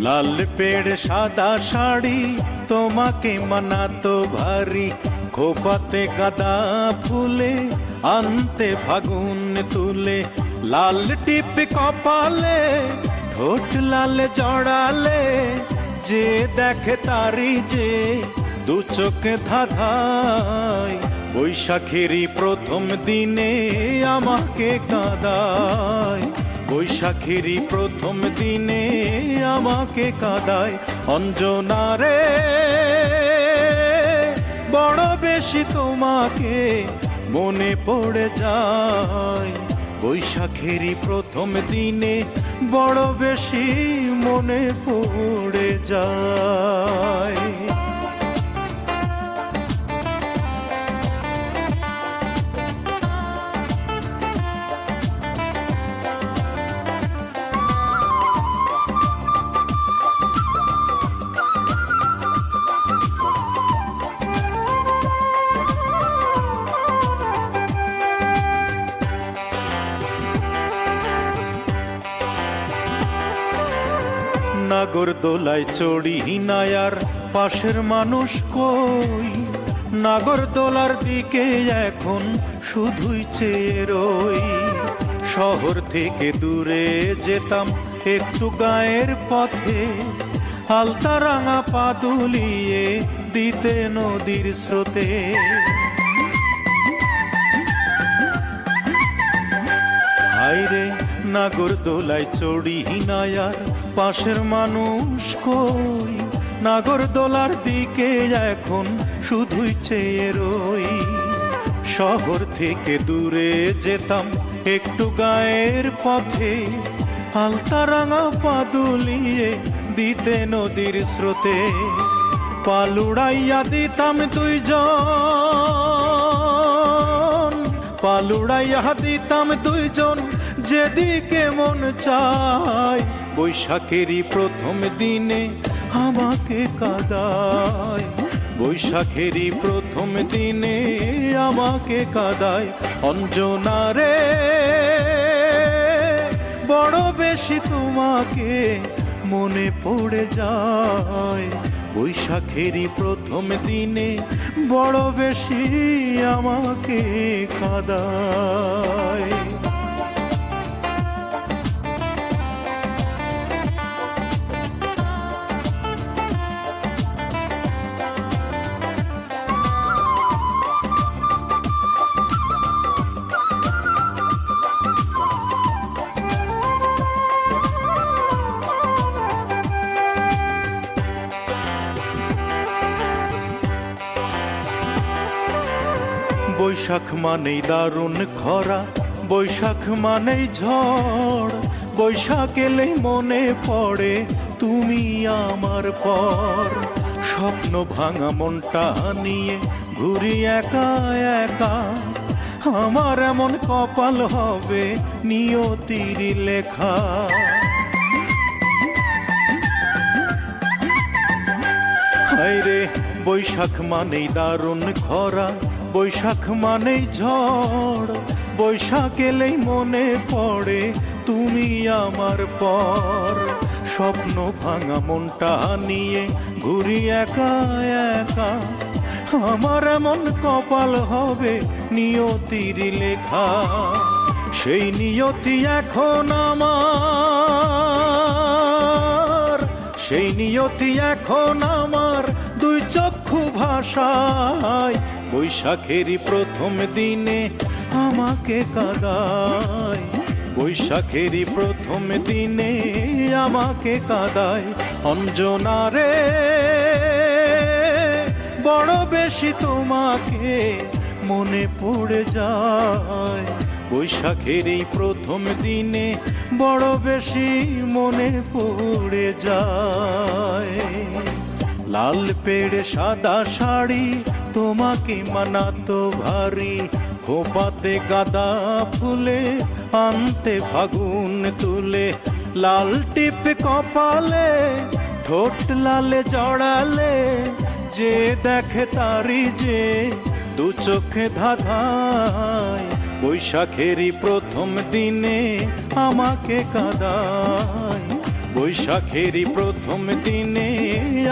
লাল পেড় সাদা শাড়ি তোমাকে মানাতো ভারী, খোপাতে গাঁদা ফুলে আনতে ফাগুন তুলে। লাল টিপ কপালে ঠোঁট লাল জড়ালে, যে দেখে তারি যে দু চোখে ধাঁধায়। বৈশাখেরই প্রথম দিনে আমাকে কাঁদায়, বৈশাখেরই প্রথম দিনে আমাকে কাঁদায়। অঞ্জনা রে বড় বেশি তোমাকে মনে পড়ে যায়, বৈশাখেরই প্রথম দিনে বড় বেশি মনে পড়ে যায়। নাগরদোলায় চড়ি নায়ার পাশের মানুষ কই, নাগরদোলার দিকে এখন শুধুই চেয়ে রই। শহর থেকে দূরে যেতাম একটু গায়ের পথে, আলতা রাঙা পা দুলিয়ে দিতে নদীর স্রোতে। হায়রে নাগরদোলায় চড়ি নায়ার পাশের মানুষ কই, নাগরদোলার দিকে এখন শুধুই চেয়ে রই। শহর থেকে দূরে যেতাম একটু গায়ের পথে, আলতা রাঙা পা দুলিয়ে দিতে নদীর স্রোতে। পালুড়াইয়া দিতাম দুইজন, পালুড়াইয়া দিতাম দুইজন যেদিকে মন চায়। বৈশাখেরই প্রথম দিনে আমাকে কাঁদায়, বৈশাখেরই প্রথম দিনে আমাকে কাঁদায়। অঞ্জনা রে বড় বেশি তোমাকে মনে পড়ে যায়, বৈশাখেরই প্রথম দিনে বড় বেশি আমাকে কাঁদায়। বৈশাখ মানেই দারুণ খরা, বৈশাখ মানেই ঝড়, বৈশাখ এলেই মনে পড়ে তুমি আমার পর। স্বপ্ন ভাঙা মনটা নিয়ে ঘুরি একা একা, আমার এমন কপাল হবে নিয়তির লেখা। হায়রে বৈশাখ মানেই দারুণ খরা, বৈশাখ মানেই ঝড়, বৈশাখ এলেই মনে পড়ে তুমি আমার পর। স্বপ্ন ভাঙা মনটা নিয়ে ঘুরি একা একা, আমার এমন কপাল হবে নিয়তির লেখা। সেই নিয়তি এখন আমার, সেই নিয়তি এখন আমার দুই চক্ষু ভাষায়। বৈশাখেরই প্রথম দিনে আমাকে কাঁদায়, বৈশাখেরই প্রথম দিনে আমাকে কাঁদায়। অঞ্জনা রে বড় বেশি তোমাকে মনে পড়ে যায়, বৈশাখেরই প্রথম দিনে বড় বেশি মনে পড়ে যায়। লাল পেড়ে সাদা শাড়ি তোমাকে মানাতো ভারী, খোপাতে গাঁদা ফুলে আনতে ফাগুন তুলে। লাল টিপ কপালে ঠোঁট লালে জড়ালে, যে দেখে তারি যে দু চোখে ধাঁধায়। বৈশাখেরই প্রথম দিনে আমাকে কাঁদায়, বৈশাখেরই প্রথম দিনে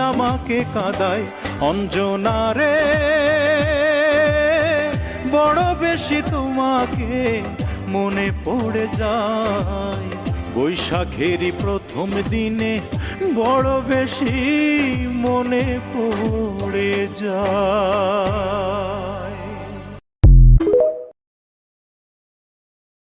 আমাকে কাঁদায় অঞ্জনা রে, বড় বেশি তোমাকে মনে পড়ে যায়। বৈশাখেরই প্রথম দিনে বড় বেশি মনে পড়ে যায়।